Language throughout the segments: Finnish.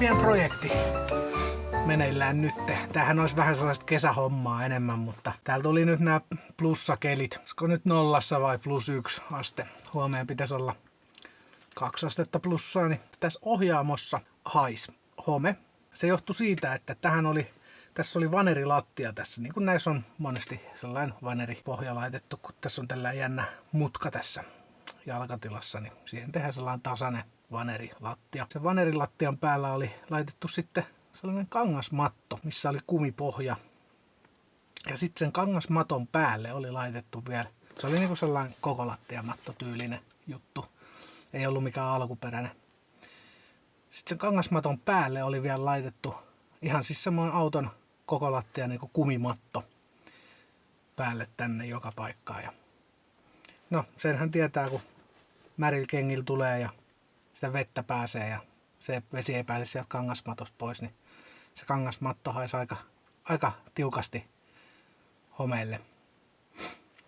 pieni projekti meneillään nyt. Tämähän olisi vähän sellaista kesähommaa enemmän, mutta täällä tuli nyt nämä plussakelit. Olisiko nyt 0 vai +1 aste? Huomenna pitäisi olla 2 astetta plussaa, niin tässä ohjaamossa hais home. Se johtui siitä, että tässä oli vanerilattia tässä, niin kuin näissä on monesti sellainen vaneripohja laitettu, kun tässä on tällainen jännä mutka tässä jalkatilassa, niin siihen tehdään sellainen tasainen vanerilattia. Sen vanerilattian päällä oli laitettu sitten sellainen kangasmatto, missä oli kumipohja. Ja sitten sen kangasmaton päälle oli laitettu vielä, se oli niinku sellainen koko lattiamatto tyylinen juttu. Ei ollut mikään alkuperäinen. Sitten sen kangasmaton päälle oli vielä laitettu ihan siis semmoinen auton koko lattia niinku kumimatto päälle tänne joka paikkaan. Ja no senhän tietää, kun märillä kengillä tulee ja sitä vettä pääsee ja se vesi ei pääse sieltä kangasmatosta pois, niin se kangasmatto haisi aika tiukasti homeelle.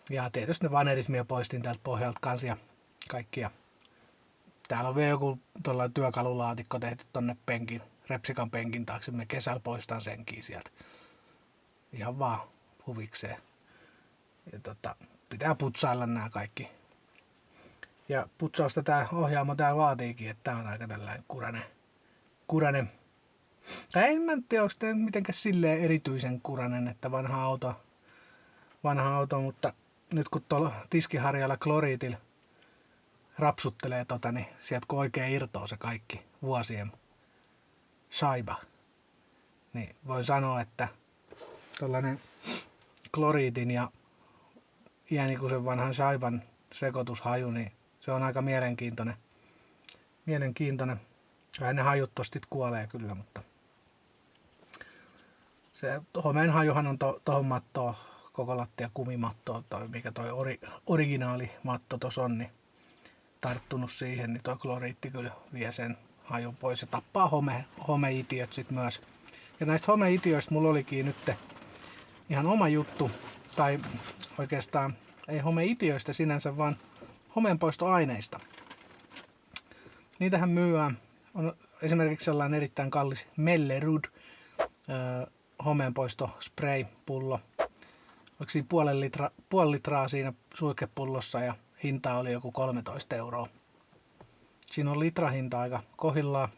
Ja tietysti ne vanerit minä poistin täältä pohjalta kanssa ja kaikkia. Täällä on vielä joku tuollainen työkalulaatikko tehty tonne repsikan penkin taakse. Me kesällä poistan senkin sieltä. Ihan vaan huvikseen. Ja pitää putsailla nämä kaikki. Ja putsausta tää ohjaamo täällä vaatiikin, että tää on aika tällainen kuranen. Tai en mä tiedä, onko tää mitenkään silleen erityisen kuranen, että vanha auto, mutta nyt kun tuolla tiskiharjalla kloriitilla rapsuttelee niin sieltä kun oikein irtoaa se kaikki vuosien saiba, niin voin sanoa, että tällainen kloriitin ja iänikuisen vanhan saiban sekoitushaju, niin se on aika mielenkiintoinen. Kai ne hajut tosta kuolee kyllä, mutta se homeen hajuhan on tohon mattoon, koko lattia kumimattoon, mikä toi originaali matto tossa on, niin tarttunut siihen, niin tuo kloriitti kyllä vie sen hajun pois ja tappaa homeitiöt sit myös. Ja näistä homeitiöistä mulla olikin nyt ihan oma juttu, tai oikeastaan ei homeitiöistä sinänsä, vaan homeenpoistoaineista. Niitähän myyään. On esimerkiksi sellainen erittäin kallis Mellerud homeenpoistospray-pullo. Oliko siinä puoli litraa siinä suihkepullossa ja hinta oli joku 13 €. Siinä on litrahinta aika kohillaan.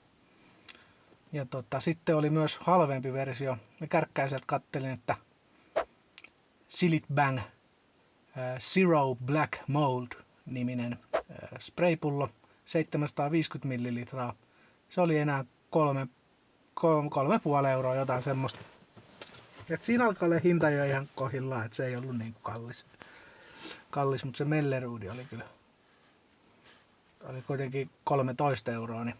Ja sitten oli myös halvempi versio. Me kärkkäiseltä kattelin, että Silit Bang Zero Black Mold -niminen spraypullo, 750 millilitraa. Se oli enää 3,5 €, jotain semmoista. Et siinä alkaa olla hinta jo ihan kohillaan, että se ei ollut niin kallis, mutta se Mellerudi oli kyllä. Oli kuitenkin 13 €, niin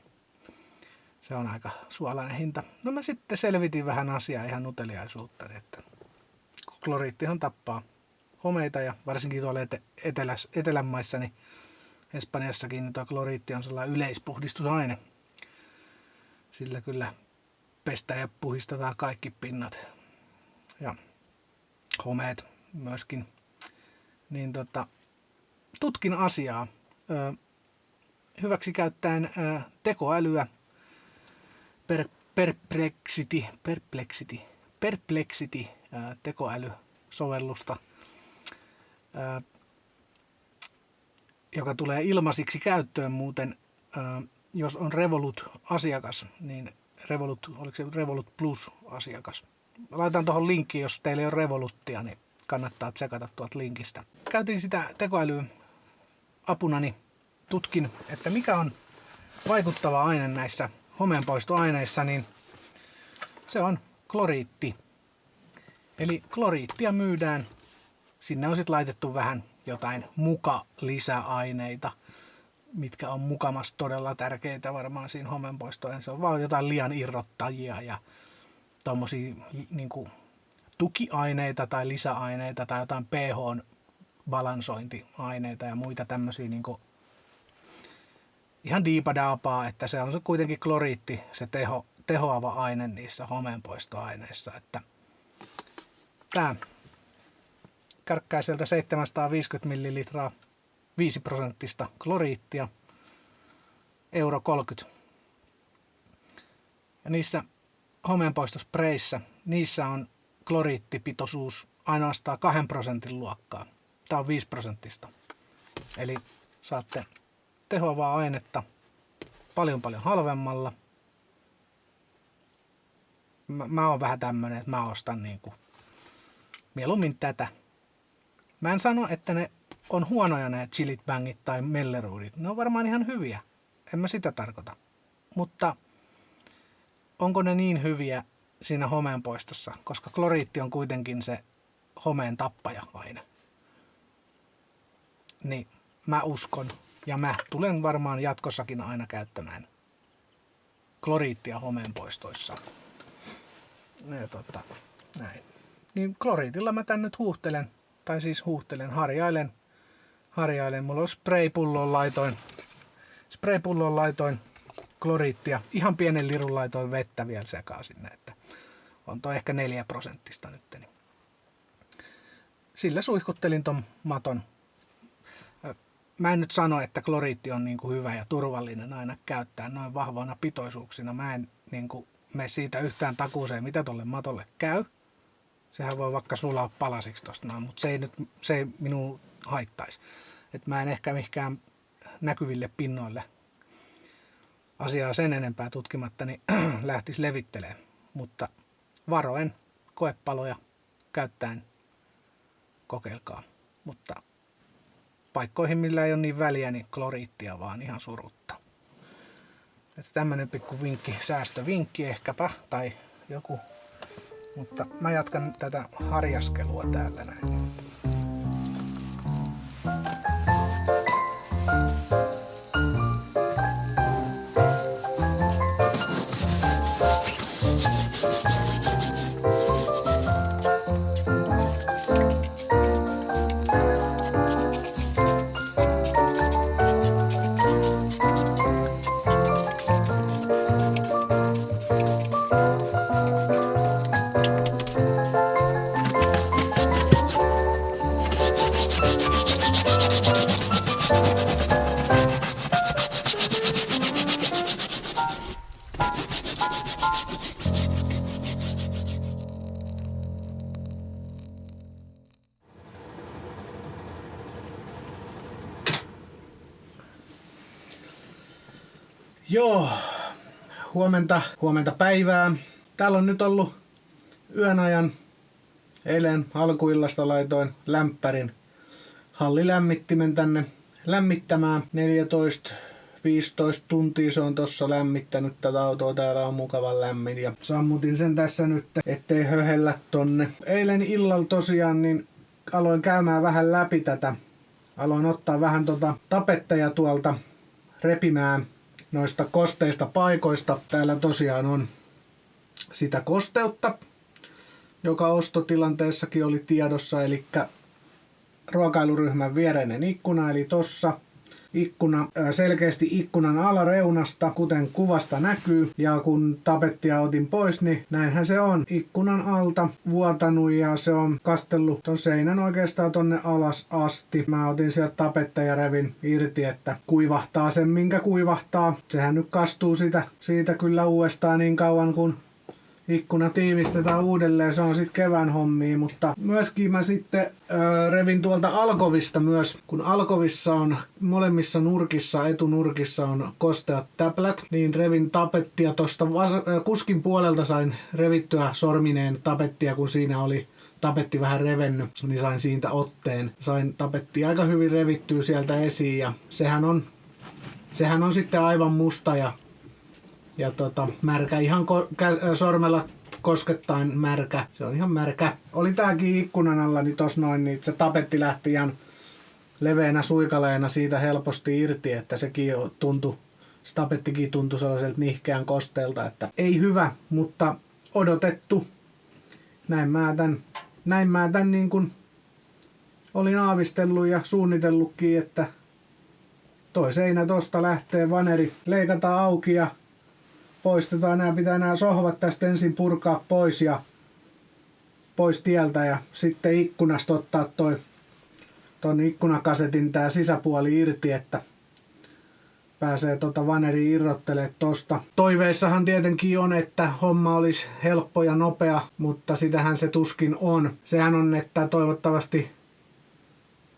se on aika suolainen hinta. No mä sitten selvitin vähän asiaa ihan uteliaisuutta, että kloriittihan tappaa homeita ja varsinkin tuolla etelän maissa, niin Espanjassakin niin tuo kloriitti on sellainen yleispuhdistusaine. Sillä kyllä pestään ja puhistetaan kaikki pinnat ja homeet myöskin. Niin tutkin asiaa hyväksi käyttäen tekoälyä Perplexity tekoälysovellusta, joka tulee ilmaisiksi käyttöön muuten, jos on Revolut-asiakas, niin oliko se Revolut Plus-asiakas? Laitan tuohon linkkiin, jos teillä ei ole Revoluttia, niin kannattaa tsekata tuolta linkistä. Käytin sitä tekoälyä apunani, tutkin, että mikä on vaikuttava aine näissä homeenpoistoaineissa, niin se on kloriitti. Eli kloriittia myydään. Sinne on sitten laitettu vähän jotain muka-lisäaineita, mitkä on mukamas todella tärkeitä varmaan siinä homeenpoistoon. Se on vaan jotain lian irrottajia ja tommosia niinku tukiaineita tai lisäaineita tai jotain pH-balansointiaineita ja muita tämmöisiä niinku ihan diipadaapaa, että se on kuitenkin kloriitti, se tehoava aine niissä homeenpoistoaineissa. Että tää kärkkää sieltä 750 millilitraa 5% kloriittia, €30. Ja niissä homeenpoistospreissä, niissä on kloriittipitoisuus ainoastaan 2% luokkaa. Tää on 5%. Eli saatte tehoavaa ainetta paljon halvemmalla. Mä oon vähän tämmönen, että mä ostan niinku mieluummin tätä. Mä en sano, että ne on huonoja ne Chilit Bangit tai Melleruudit. Ne on varmaan ihan hyviä. En mä sitä tarkoita. Mutta onko ne niin hyviä siinä homeenpoistossa? Koska kloriitti on kuitenkin se homeen tappaja-aine. Niin mä uskon ja mä tulen varmaan jatkossakin aina käyttämään kloriittia homeenpoistoissa. Ja näin. Niin kloriitilla mä tän nyt huuhtelen. Tai siis huuhtelen, harjailen. Mulla on spraypulloon laitoin kloriittia. Ihan pienen lirun laitoin vettä vielä sekaan sinne, että on toi ehkä 4% nyt. Niin. Sillä suihkuttelin ton maton. Mä en nyt sano, että kloriitti on niinku hyvä ja turvallinen aina käyttää noin vahvoina pitoisuuksina. Mä en niinku mene siitä yhtään takuuseen, mitä tolle matolle käy. Sehän voi vaikka sulaa palasiksi tosta noin, mutta se ei minua haittaisi. Et mä en ehkä mihinkään näkyville pinnoille asiaa sen enempää tutkimatta, niin lähtisi levittelemään. Mutta varoen koepaloja käyttäen kokeilkaa. Mutta paikkoihin, millä ei ole niin väliä, niin kloriittia vaan ihan surutta. Että tämmönen pikku vinkki, säästövinkki ehkäpä, tai joku. Mutta mä jatkan tätä harjaskelua täällä näin. Joo, huomenta päivää. Täällä on nyt ollut yön ajan. Eilen alkuillasta laitoin lämpärin hallilämmittimen tänne lämmittämään. 14-15 tuntia se on tossa lämmittänyt tätä autoa. Täällä on mukavan lämmin ja sammutin sen tässä nyt, ettei höhellä tonne. Eilen illalla tosiaan niin aloin käymään vähän läpi tätä. Aloin ottaa vähän tapetteja tuolta repimään noista kosteista paikoista. Täällä tosiaan on sitä kosteutta, joka ostotilanteessakin oli tiedossa, eli ruokailuryhmän viereinen ikkuna, eli tossa ikkuna selkeästi ikkunan alareunasta, kuten kuvasta näkyy, ja kun tapettia otin pois, niin näinhän se on ikkunan alta vuotanut ja se on kastellut ton seinän oikeastaan tonne alas asti. Mä otin sieltä tapetta ja revin irti, että kuivahtaa sen minkä kuivahtaa. Sehän nyt kastuu siitä kyllä uudestaan niin kauan kun ikkuna tiivistetään uudelleen, se on sitten kevään hommia, mutta myöskin mä sitten revin tuolta alkovista myös, kun alkovissa on molemmissa nurkissa, etunurkissa on kosteat täplät, niin revin tapettia tosta kuskin puolelta sain revittyä sormineen tapettia, kun siinä oli tapetti vähän revennyt, niin sain siitä otteen. Sain tapettia aika hyvin revittyä sieltä esiin ja sehän on sitten aivan musta ja märkä, ihan sormella koskettain märkä. Se on ihan märkä. Oli tääkin ikkunan alla, niin tos noin, niin se tapetti lähti ihan leveänä suikaleena siitä helposti irti, että sekin tuntui, se tapettikin tuntui sellaiselta nihkeän kosteelta, että ei hyvä, mutta odotettu. Näin mä tän niin kuin olin aavistellut ja suunnitellutkin, että toi seinä tosta lähtee, vaneri leikataan auki ja poistetaan, pitää nämä sohvat tästä ensin purkaa pois tieltä ja sitten ikkunasta ottaa ton ikkunakasetin tää sisäpuoli irti, että pääsee vaneri irrottelemaan tosta. Toiveissahan tietenkin on, että homma olisi helppo ja nopea, mutta sitähän se tuskin on. Sehän on, että toivottavasti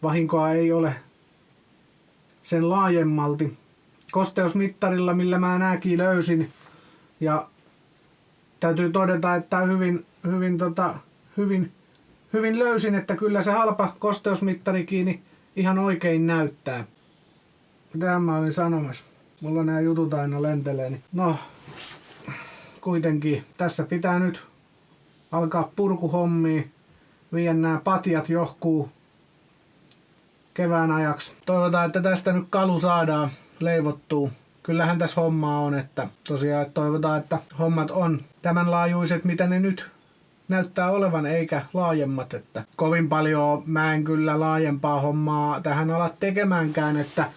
vahinkoa ei ole sen laajemmalti. Kosteusmittarilla, millä mä nääkin löysin, ja täytyy todeta, että hyvin löysin, että kyllä se halpa kosteusmittarikin ihan oikein näyttää. Mitähän mä olin sanomassa? Mulla nämä jutut aina lentelee. Niin. No, kuitenkin tässä pitää nyt alkaa purkuhommia, viedä nämä patjat johkuu kevään ajaksi. Toivotaan, että tästä nyt kalu saadaan leivottua. Kyllähän tässä hommaa on, että tosiaan että toivotaan, että hommat on tämän laajuiset, mitä ne nyt näyttää olevan, eikä laajemmat. Että kovin paljon mä en kyllä laajempaa hommaa tähän ala tekemäänkään, että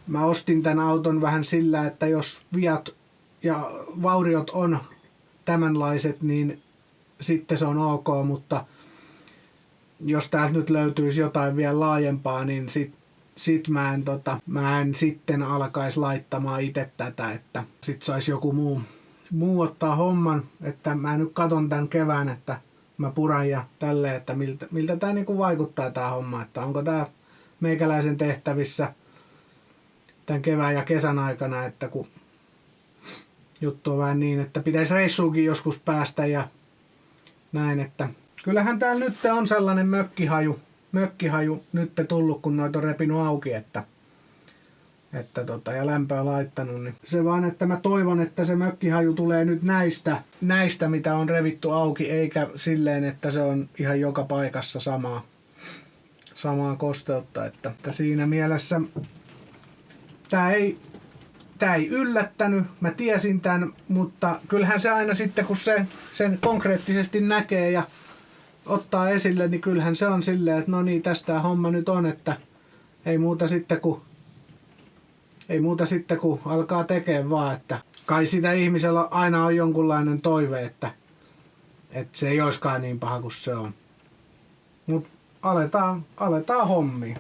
mä ostin tämän auton vähän sillä, että jos viat ja vauriot on tämänlaiset, niin sitten se on ok, mutta jos täältä nyt löytyisi jotain vielä laajempaa, niin mä en sitten alkaisi laittamaan itse tätä, että sit saisi joku muu ottaa homman, että mä nyt katon tän kevään, että mä puran ja tälleen, että miltä tää niinku vaikuttaa tää homma, että onko tää meikäläisen tehtävissä tän kevään ja kesän aikana, että kun juttu on vähän niin, että pitäisi reissuukin joskus päästä ja näin, että kyllähän täällä nyt on sellainen mökkihaju nyt tullut, kun noita on repinut auki, että ja lämpöä laittanut, niin se vaan, että mä toivon, että se mökkihaju tulee nyt näistä mitä on revitty auki, eikä silleen, että se on ihan joka paikassa samaa kosteutta, että siinä mielessä tää ei yllättänyt, mä tiesin tän, mutta kyllähän se aina sitten, kun sen konkreettisesti näkee ja ottaa esille, niin kyllähän se on silleen, että no niin, tästä homma nyt on, että ei muuta sitten kun alkaa tekemään vaan, että kai sitä ihmisellä aina on jonkunlainen toive, että se ei olisikaan niin paha kuin se on. Mut aletaan hommiin.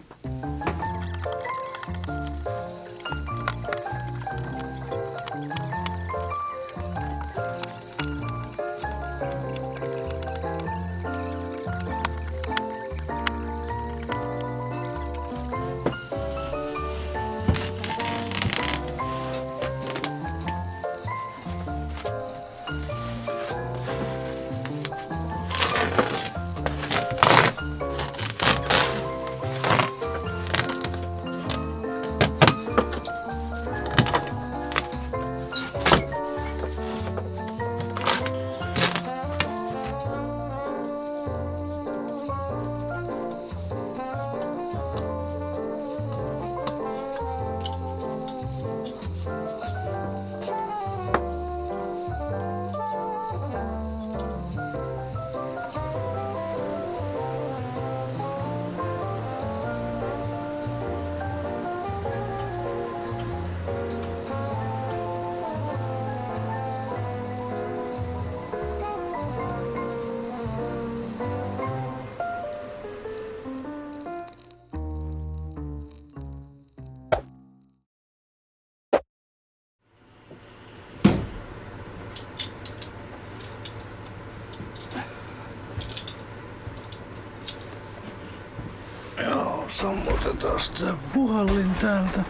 Sammutetaan sitä puhallin täältä.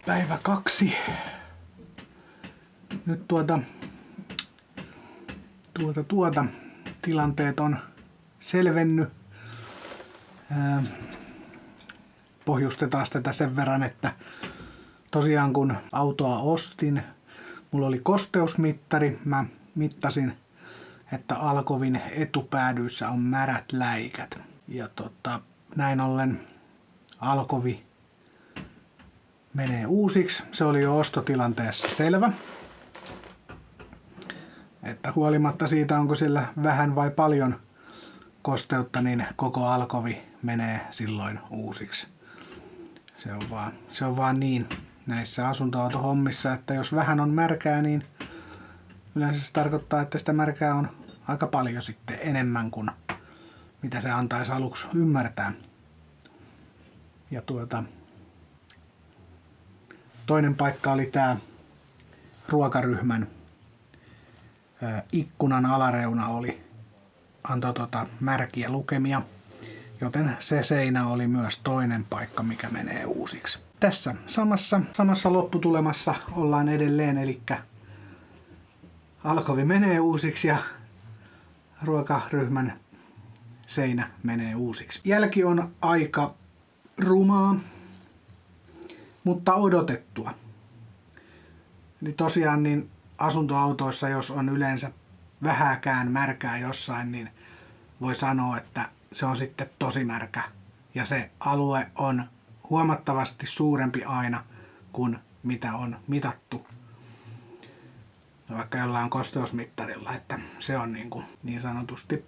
Päivä 2. Nyt tilanteet on selvennyt. Pohjustetaan tätä sen verran, että tosiaan kun autoa ostin, mulla oli kosteusmittari. Mä mittasin, että Alkovin etupäädyissä on märät läikät. Ja näin ollen Alkovi menee uusiksi. Se oli jo ostotilanteessa selvä. Että huolimatta siitä, onko sillä vähän vai paljon kosteutta, niin koko Alkovi menee silloin uusiksi. Se on vaan niin näissä asuntoautohommissa, että jos vähän on märkää, niin yleensä se tarkoittaa, että sitä märkää on aika paljon sitten enemmän kuin mitä se antaisi aluksi ymmärtää. Ja Toinen paikka oli tää ruokaryhmän ikkunan alareuna antoi märkiä lukemia, joten se seinä oli myös toinen paikka, mikä menee uusiksi. Tässä samassa lopputulemassa ollaan edelleen, eli alkovi menee uusiksi ja ruokaryhmän seinä menee uusiksi. Jälki on aika rumaa, mutta odotettua. Eli tosiaan niin asuntoautoissa, jos on yleensä vähääkään märkää jossain, niin voi sanoa, että se on sitten tosi märkä. Ja se alue on huomattavasti suurempi aina kuin mitä on mitattu. Vaikka jollain kosteusmittarilla, että se on niin sanotusti,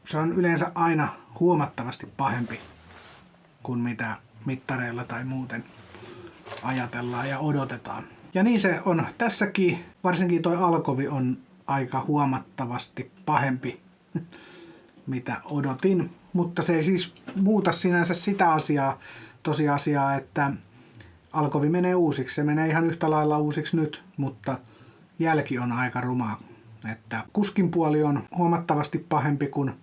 se on yleensä aina huomattavasti pahempi kuin mitä mittareilla tai muuten ajatellaan ja odotetaan. Ja niin se on tässäkin, varsinkin toi alkovi on aika huomattavasti pahempi mitä odotin, mutta se ei siis muuta sinänsä sitä tosiasiaa, että alkovi menee uusiksi. Se menee ihan yhtä lailla uusiksi nyt, mutta jälki on aika ruma. Että kuskin puoli on huomattavasti pahempi kuin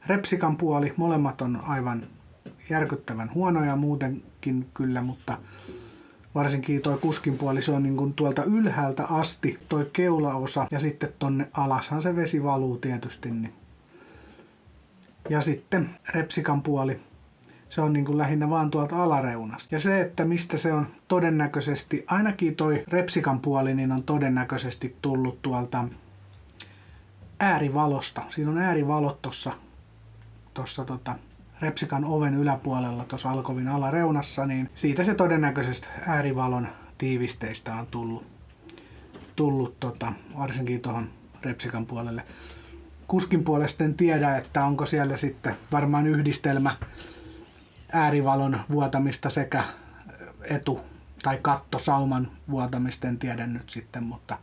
repsikan puoli. Molemmat on aivan järkyttävän huonoja muutenkin kyllä, mutta varsinkin toi kuskin puoli, se on niin kuin tuolta ylhäältä asti toi keulaosa ja sitten tonne alashan se vesi valuu tietysti. Niin. Ja sitten repsikan puoli, se on niin kuin lähinnä vaan tuolta alareunasta. Ja se, että mistä se on todennäköisesti, ainakin toi repsikan puoli, niin on todennäköisesti tullut tuolta äärivalosta. Siinä on äärivalot tuossa repsikan oven yläpuolella tuossa alkovin alareunassa, niin siitä se todennäköisesti äärivalon tiivisteistä on tullut varsinkin tuohon repsikan puolelle. Kuskin puolesta en tiedä, että onko siellä sitten varmaan yhdistelmä äärivalon vuotamista sekä etu- tai kattosauman vuotamista, en tiedä nyt sitten, mutta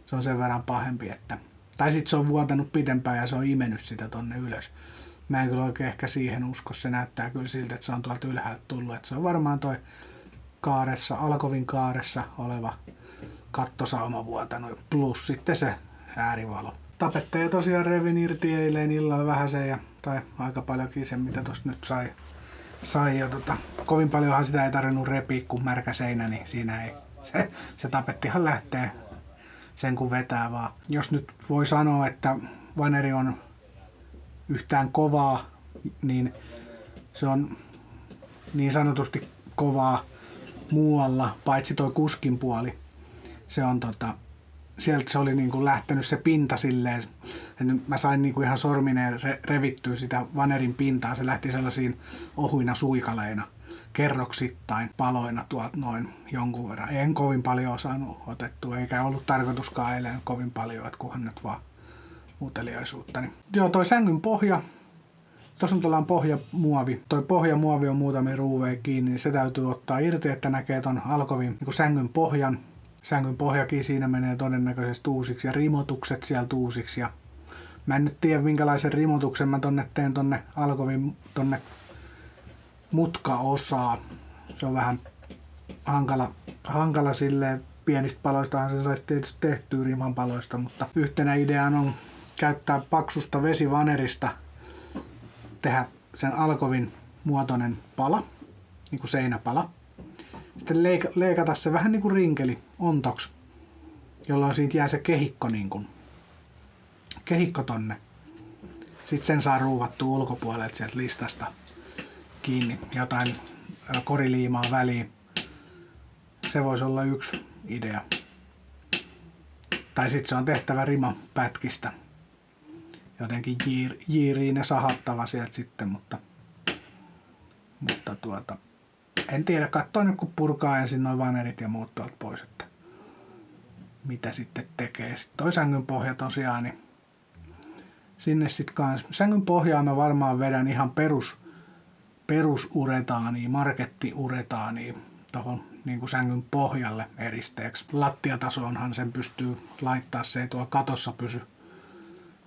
se on sen verran pahempi, että tai sitten se on vuotanut pitempään ja se on imennyt sitä tonne ylös. Mä en kyllä oikein ehkä siihen usko, se näyttää kyllä siltä, että se on tuolta ylhäältä tullut, että se on varmaan toi alkovin kaaressa oleva kattosauma vuotanut plus sitten se äärivalo. Tapettaja tosiaan revin irti eilen illalla vähäsen tai aika paljonkin sen mitä tosta nyt sai ja kovin paljonhan sitä ei tarvinnut repiä kun märkä seinä, niin siinä ei se tapettihan lähtee sen kun vetää vaan. Jos nyt voi sanoa, että vaneri on yhtään kovaa, niin se on niin sanotusti kovaa muualla, paitsi toi kuskin puoli. Se on sieltä se oli niinku lähtenyt se pinta silleen, että mä sain niinku ihan sormineen revittyä sitä vanerin pintaa. Se lähti sellaisiin ohuina suikaleina, kerroksittain, paloina tuolta noin jonkun verran. En kovin paljon saanut otettua, eikä ollut tarkoituskaan eilen kovin paljon, että kunhan nyt vaan uteliaisuutta. Niin. Joo, toi sängyn pohja. Tuossa on tuollainen pohjamuovi. Toi pohjamuovi on muutamia ruuveja kiinni, niin se täytyy ottaa irti, että näkee ton alkovin niin sängyn pohjan. Sängyn pohjakin siinä menee todennäköisesti uusiksi ja rimotukset sieltä uusiksi. Ja mä en nyt tiedä minkälaisen rimotuksen mä teen tonne alkovin tonne mutkaosaa. Se on vähän hankala silleen. Pienistä paloistahan se saisi tietysti tehtyä riman paloista, mutta yhtenä ideana on käyttää paksusta vesivanerista, tehdä sen alkovin muotoinen pala, niin kuin seinäpala. Sitten leikata se vähän niin kuin rinkeli ontoksi, jolloin siitä jää se kehikko tonne. Sitten sen saa ruuvattua ulkopuolelta sieltä listasta kiinni, jotain koriliimaa väliin. Se voisi olla yksi idea. Tai sitten se on tehtävä rimapätkistä. Jotenkin jiiriin ne sahattava sieltä sitten, mutta en tiedä, katsoin nyt kun purkaa ensin noin vanerit ja muut tuolta pois, että mitä sitten tekee. Sitten toi sängyn pohja tosiaan, niin sinne sitten kanssa. Sängyn pohjaa mä varmaan vedän ihan perusuretaania, markettiuretaania tohon niin kuin sängyn pohjalle eristeeksi. Lattiatasoonhan sen pystyy laittaa, se ei tuolla katossa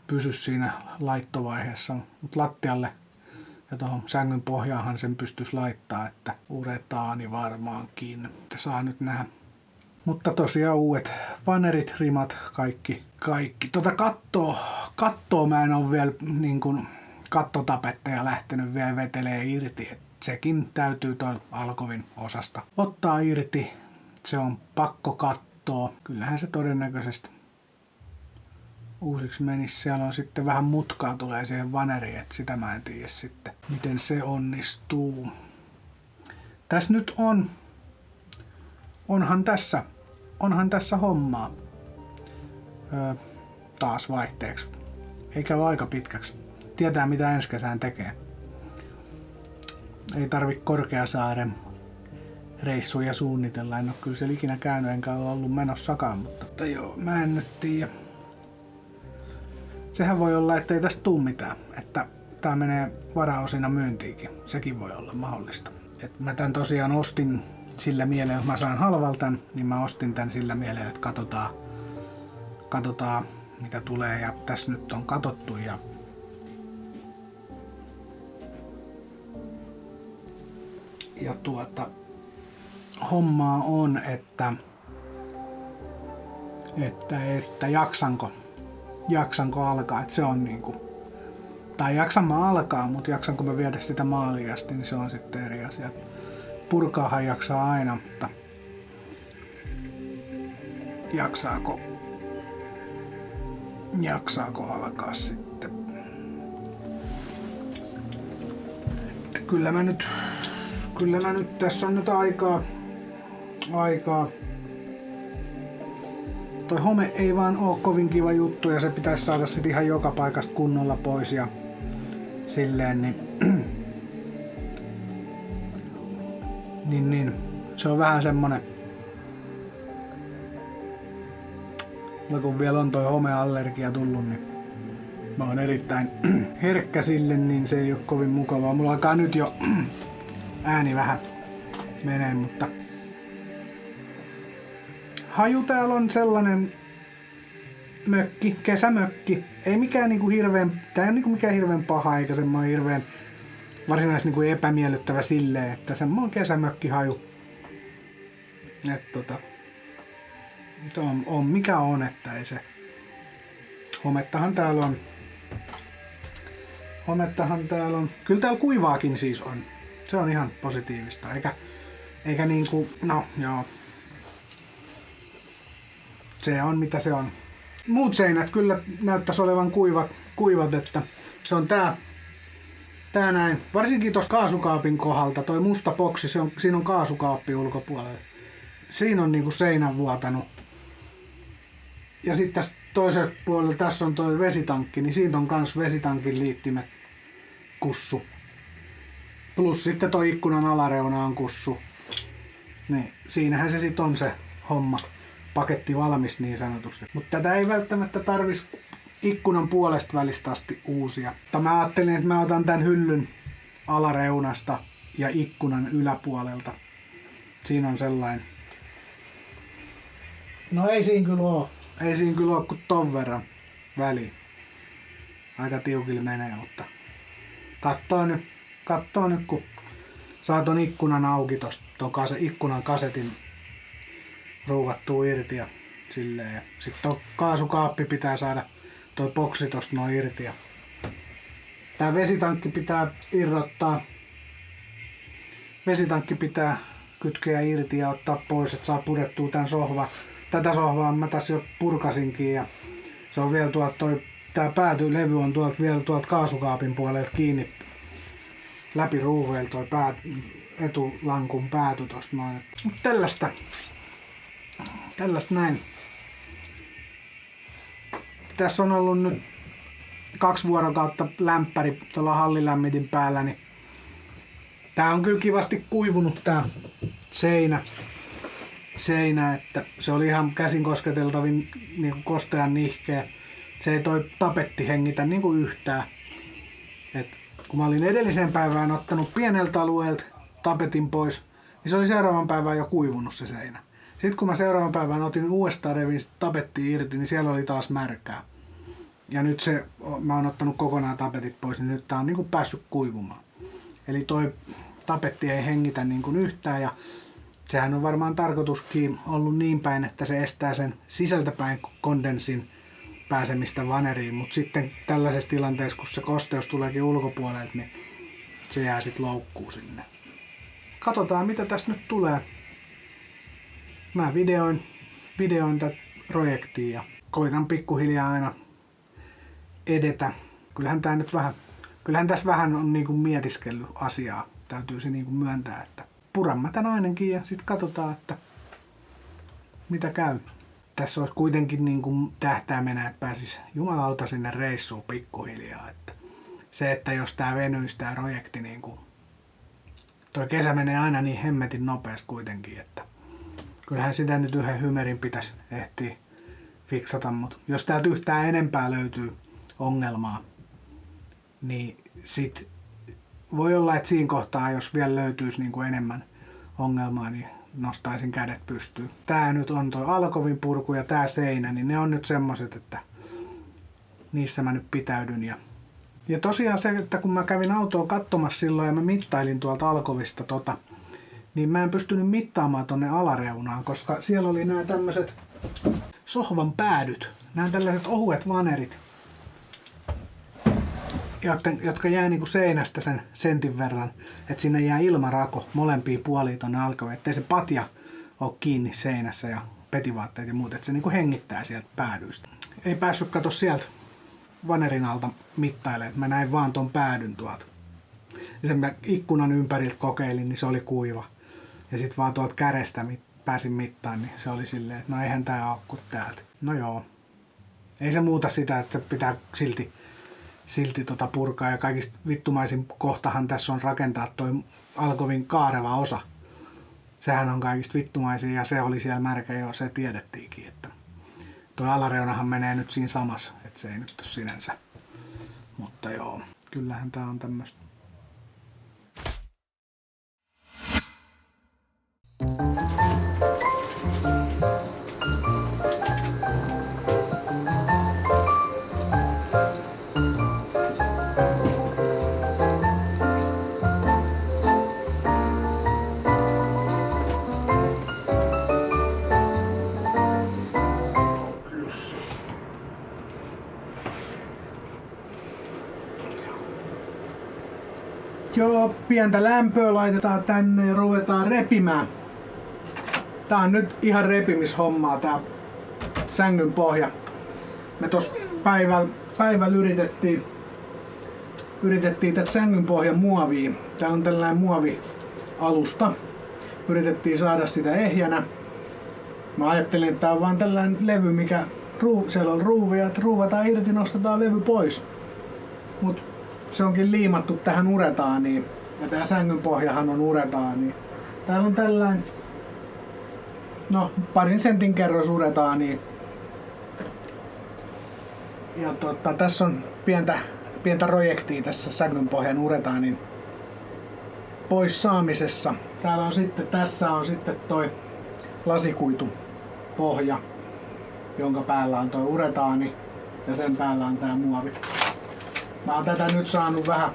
pysy siinä laittovaiheessa, mutta lattialle Ja tuohon sängyn pohjaahan sen pystyisi laittaa, että uretaani varmaankin. Että saa nyt nähdä. Mutta tosiaan uudet vanerit, rimat, kaikki. Kattoa mä en ole vielä niin kuin kattotapettaja lähtenyt vielä vetelee irti. Et sekin täytyy tuon Alkovin osasta ottaa irti. Se on pakko kattoa. Kyllähän se todennäköisesti uusiksi menisi. Siellä on sitten vähän mutkaa tulee siihen vaneriin, että sitä mä en tiedä sitten, miten se onnistuu. Tässä nyt onhan tässä hommaa. Taas vaihteeksi. Eikä ole aika pitkäksi. Tietää mitä ensi kesään tekee. Ei tarvi Korkeasaaren reissuja suunnitella. En ole kyllä siellä ikinä käynyt enkä ole ollut menossakaan, mutta joo, mä en nyt tiedä. Sehän voi olla, ettei tästä tuu mitään. Että tää menee varaosina myyntiinkin. Sekin voi olla mahdollista. Et mä tän tosiaan ostin sillä mielellä, jos mä saan halvalta, niin mä ostin tän sillä mielellä, että katsotaan mitä tulee. Ja tässä nyt on katsottu ja hommaa on, että jaksanko alkaa, että se on niinku, tai jaksan mä alkaa, mutta jaksanko mä viedä sitä maaliin asti, niin se on sitten eri asia. Purkaahan jaksaa aina, mutta jaksaako alkaa sitten. Että kyllä mä nyt tässä on nyt aikaa. Toi home ei vaan oo kovin kiva juttu ja se pitäisi saada sit ihan joka paikasta kunnolla pois ja silleen niin se on vähän semmonen, kun vielä on toi homeallergia tullut, niin mä oon erittäin herkkä sille, niin se ei oo kovin mukavaa. Mulla alkaa nyt jo ääni vähän menee, mutta haju täällä on sellainen mökki, kesämökki. Ei mikään niinku hirveän, tää ei ole niinku mikään hirveän paha eikä semmoinen hirveän varsinaisesti niinku epämiellyttävä silleen, että semmoinen kesämökkihaju. Et on mikä on, että ei se. Homettahan täällä on. Kyllä täällä kuivaakin siis on. Se on ihan positiivista, eikä niinku, no joo. Se on mitä se on. Muut seinät kyllä näyttäisi olevan kuivat, että se on tää näin. Varsinkin tuossa kaasukaapin kohdalta, toi musta boksi, siinä on kaasukaappi ulkopuolella. Siinä on niinku seinän vuotanut. Ja sitten tästä toisella puolella tässä on toi vesitankki, niin siitä on kans vesitankin liittimet kussu. Plus sitten toi ikkunan alareuna on kussu. Niin, siinähän se sit on se homma. Paketti valmis niin sanotusti. Mutta tätä ei välttämättä tarvis ikkunan puolesta välistä asti uusia. Mutta mä ajattelin, että mä otan tän hyllyn alareunasta ja ikkunan yläpuolelta. Siinä on sellainen. No ei siinä kyllä oo. Ei siinä kyllä oo kuin ton verran väliä. Aika tiukille menee, mutta kattoo nyt kun saa ton ikkunan auki tosta, ikkunan kasetin ruuvattua irti ja silleen. Ja sit tuo kaasukaappi pitää saada toi boksi tosta noin irti. Ja tää vesitankki pitää irrottaa. Vesitankki pitää kytkeä irti ja ottaa pois, että saa purettua tän sohva. Tätä sohvaa mä tässä jo purkasinkin ja se on vielä tää päätylevy on vielä tuolta kaasukaapin puolelta kiinni läpi ruuveilta toi etulankun pääty tosta noin. Mut tällaista näin. Tässä on ollut nyt 2 vuorokautta lämpäri tuolla hallilämmitin päällä, niin tää on kyllä kivasti kuivunut tää seinä, että se oli ihan käsin kosketeltavin niin kostean nihkeä. Se ei toi tapetti hengitä niin kuin yhtään. Et kun mä olin edelliseen päivään ottanut pieneltä alueelta tapetin pois, niin se oli seuraavan päivään jo kuivunut se seinä. Sitten kun mä seuraavan päivän otin uudestaan revin tapettiin irti, niin siellä oli taas märkää. Ja nyt mä oon ottanut kokonaan tapetit pois, niin nyt tää on niinku päässyt kuivumaan. Eli toi tapetti ei hengitä niin kuin yhtään ja sehän on varmaan tarkoituskin ollut niin päin, että se estää sen sisältäpäin kondenssin pääsemistä vaneriin, mutta sitten tällaisessa tilanteessa, kun se kosteus tuleekin ulkopuolelta, niin se jää sitten loukkuun sinne. Katsotaan mitä tästä nyt tulee. Mä videoin tätä projektia ja koitan pikkuhiljaa aina edetä. Kyllähän tässä vähän on niinku mietiskellyt asiaa. Täytyy se niinku myöntää, että puran mä tän ainakin ja sitten katsotaan, että mitä käy. Tässä olisi kuitenkin niinku tähtäimenä, että pääsis jumalauta sinne reissuun pikkuhiljaa. Että se, että jos tää venyisi tää projekti, niinku, toi kesä menee aina niin hemmetin nopeasti kuitenkin, että kyllähän sitä nyt yhden hymerin pitäisi ehtiä fiksata, mutta jos täältä yhtään enempää löytyy ongelmaa, niin sit voi olla, että siinä kohtaa, jos vielä löytyisi niin kuin enemmän ongelmaa, niin nostaisin kädet pystyyn. Tää nyt on toi alkovin purku ja tää seinä, niin ne on nyt semmoset, että niissä mä nyt pitäydyn. Ja tosiaan se, että kun mä kävin autoa katsomassa silloin ja mä mittailin tuolta alkovista niin mä en pystynyt mittaamaan tonne alareunaan, koska siellä oli nämä tämmöiset sohvan päädyt, nämä tällaiset ohuet vanerit, jotka jää niinku seinästä sen sentin verran, että sinne jää ilmarako molempiin puoliin tonne alkoon, ettei se patja ole kiinni seinässä ja petivaatteet ja muut, että se niinku hengittää sieltä päädyistä. Ei päässyt kato sieltä vanerin alta mittailemaan, mä näin vaan ton päädyn tuolta. Ja sen mä ikkunan ympäriltä kokeilin, niin se oli kuiva. Ja sit vaan tuolta kärestä pääsin mittaan, niin se oli silleen, että no eihän tää oo kuin täältä. No joo. Ei se muuta sitä, että se pitää silti purkaa ja kaikista vittumaisin kohtahan tässä on rakentaa toi alkovin kaareva osa. Sehän on kaikista vittumaisin ja se oli siellä märkä jo, se tiedettiinkin, että toi alareunahan menee nyt siinä samassa, että se ei nyt ole sinänsä. Mutta joo, kyllähän tää on tämmöstä. Joo, pientä lämpöä laitetaan tänne ja ruvetaan repimään. Tää on nyt ihan repimishommaa tää sängyn pohja. Me tossa päivällä yritettiin tätä sängyn pohjan muovia. Täällä on tällainen muovialusta. Yritettiin saada sitä ehjänä. Mä ajattelin, että tää on vaan tällainen levy, mikä siellä on ruuvia, että ruuvataan irti, nostetaan levy pois. Mut se onkin liimattu tähän uretaaniin. Ja tää sängyn pohjahan on uretaani. Täällä on tällainen parin sentin kerros uretaaniin. Ja tässä on pientä projektia tässä sängyn pohjan uretaanin pois saamisessa. Tässä on sitten toi lasikuitu pohja, jonka päällä on toi uretaani ja sen päällä on tää muovi. Mä oon tätä nyt saanut vähän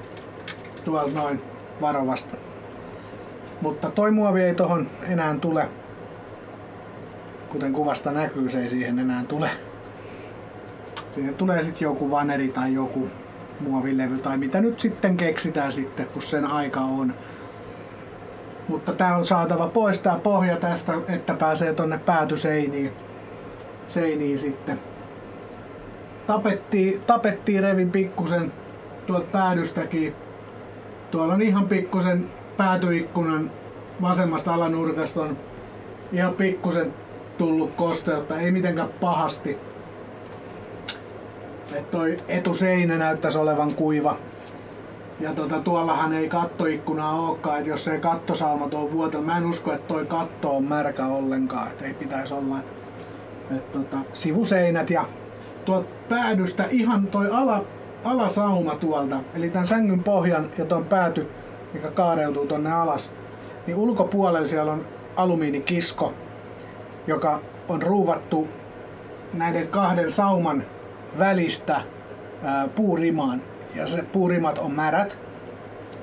tuolta noin varovasta. Mutta toi muovi ei tohon enää tule. Kuten kuvasta näkyy, se ei siihen enää tule. Siihen tulee sitten joku vaneri tai joku muovilevy tai mitä nyt sitten keksitään sitten, kun sen aika on. Mutta tää on saatava pois tää pohja tästä, että pääsee tonne päätyseiniin sitten. Tapettiin revin pikkusen tuolta päädystäkin. Tuolla on ihan pikkusen päätyikkunan vasemmasta alanurkasta on ihan pikkusen tullut kosteutta, ei mitenkään pahasti. Et toi etuseinä näyttäisi olevan kuiva. Ja tuollahan ei kattoikkunaa olekaan, että jos ei kattosaumat ole vuotellut. Mä en usko, että toi katto on märkä ollenkaan, että ei pitäisi olla. Sivuseinät ja tuolta päädystä ihan toi alasauma tuolta, eli tämän sängyn pohjan ja ton pääty, mikä kaareutuu tonne alas, niin ulkopuolella siellä on alumiinikisko, joka on ruuvattu näiden kahden sauman välistä puurimaan. Ja se puurimat on märät.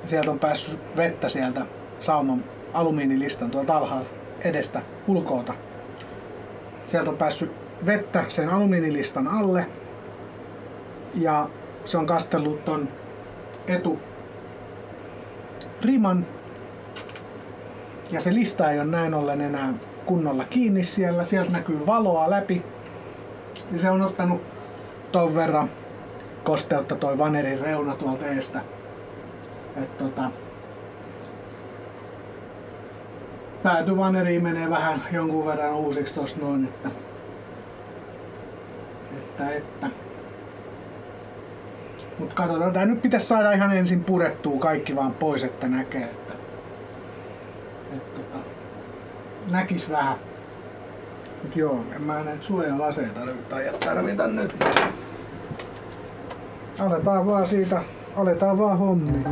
Sieltä on päässyt vettä sieltä saunan alumiinilistan tuolta alhaalta edestä ulkoota. Sieltä on päässyt vettä sen alumiinilistan alle ja se on kastellut ton eturiman ja se lista ei ole näin ollen enää kunnolla kiinni siellä. Sieltä näkyy valoa läpi ja se on ottanut ton verran kosteutta toi vanerin reuna tuolta eestä. Päätyvaneriin menee vähän jonkun verran uusiksi tosta noin, että. Mut katsotaan, tää nyt pitäisi saada ihan ensin purettua kaikki vaan pois, että näkee, että näkis vähän. Mut joo, en mä näitä suojalaseja tarvita nyt. Aletaan vaan hommia.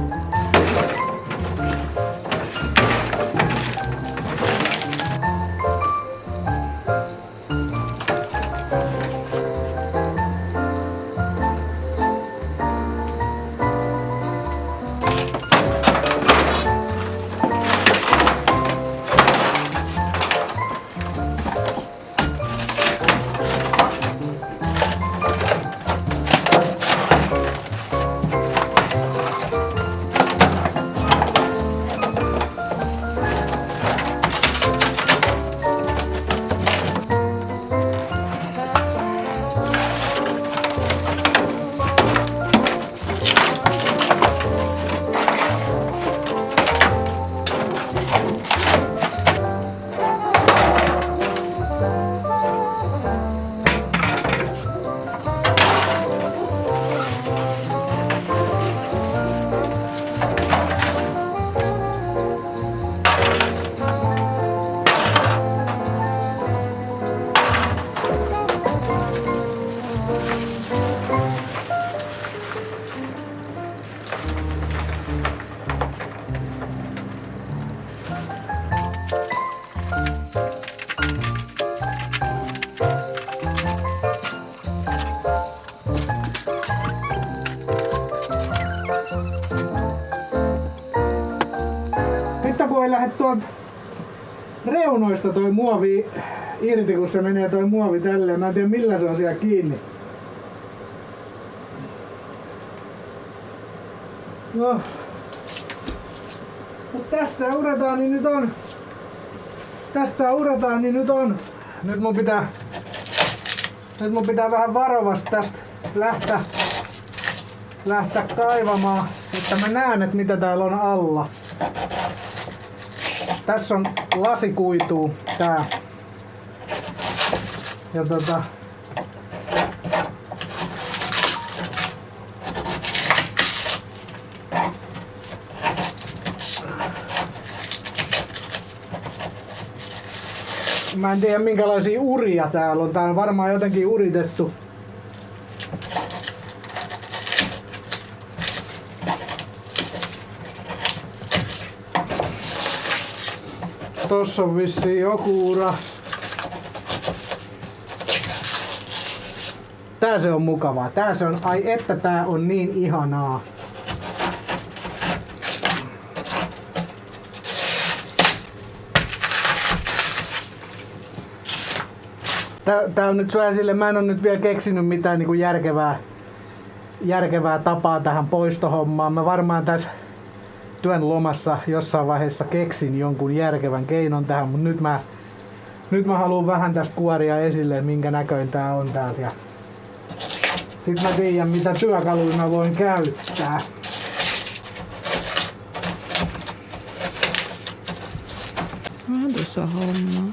Kun ei lähde tuolta reunoista toi muovi irti, kun se menee toi muovi tälleen. Mä en tiedä millä se on siellä kiinni. No. Mut tästä uretaan niin nyt on. Nyt mun pitää vähän varovasti tästä lähteä kaivamaan, että mä näen, että mitä täällä on alla. Tässä on lasikuituu tää. Ja mä en tiedä minkälaisia uria täällä on. Tää on varmaan jotenkin uritettu. Tossa on vissiin joku ura. Tää se on mukavaa. Tää se on, ai että tää on niin ihanaa. Tää on nyt vähän sille, mä en oo nyt vielä keksinyt mitään niinku järkevää tapaa tähän poistohommaan. Mä varmaan tässä työn lomassa jossain vaiheessa keksin jonkun järkevän keinon tähän, mutta nyt mä haluan vähän tästä kuoria esille, minkä näköinen tää on täältä. Ja sit mä tiedän mitä työkaluja mä voin käyttää. Vähän tuossa hommaa.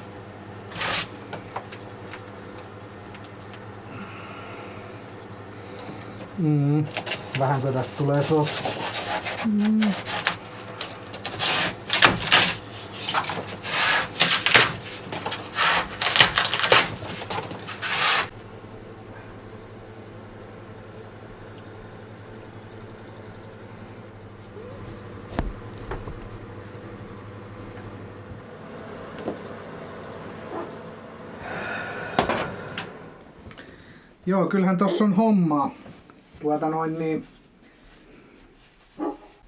Vähänkö tästä tulee sotku? Joo, kyllähän tossa on hommaa.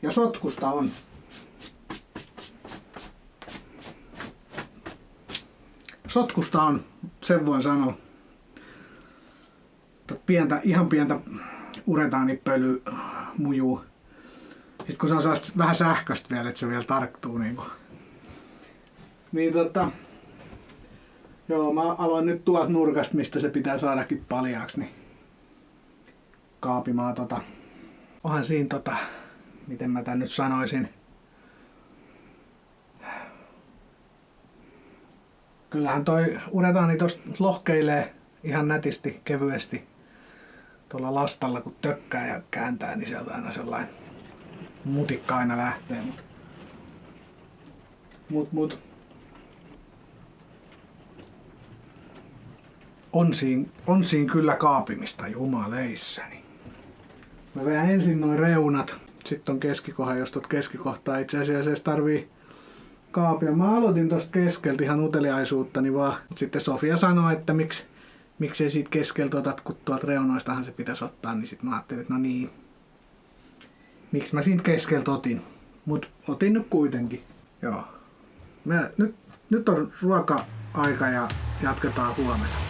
Ja sotkusta on. Sotkusta on, sen voin sanoa. Ihan pientä uretaanipölyä mujuu. Sitten kun se on sellaista vähän sähköistä vielä, että se vielä tarktuu niinku. Niin joo, mä aloin nyt tuolta nurkasta, mistä se pitää saadakin paljaaksi, niin kaapimaan onhan siinä miten mä tän nyt sanoisin. Kyllähän toi uretaani tosta lohkeilee ihan nätisti, kevyesti. Tuolla lastalla kun tökkää ja kääntää, niin sieltä aina sellainen mutikka aina lähtee. Mut on siinä kyllä kaapimista, jumaleissani. Mä vedän ensin noin reunat, sitten on keskikohta, jos tuot keskikohtaa itse asiassa edes tarvii kaapia. Mä aloitin tosta keskeltä ihan uteliaisuuttani vaan. Mut sitten Sofia sanoi, että miksei siitä keskeltä otat, kun tuolta reunoistahan se pitäisi ottaa, niin sit mä ajattelin, että no niin. Miksi mä siitä keskeltä otin? Mut otin nyt kuitenkin. Joo. Nyt on ruoka-aika ja jatketaan huomenna.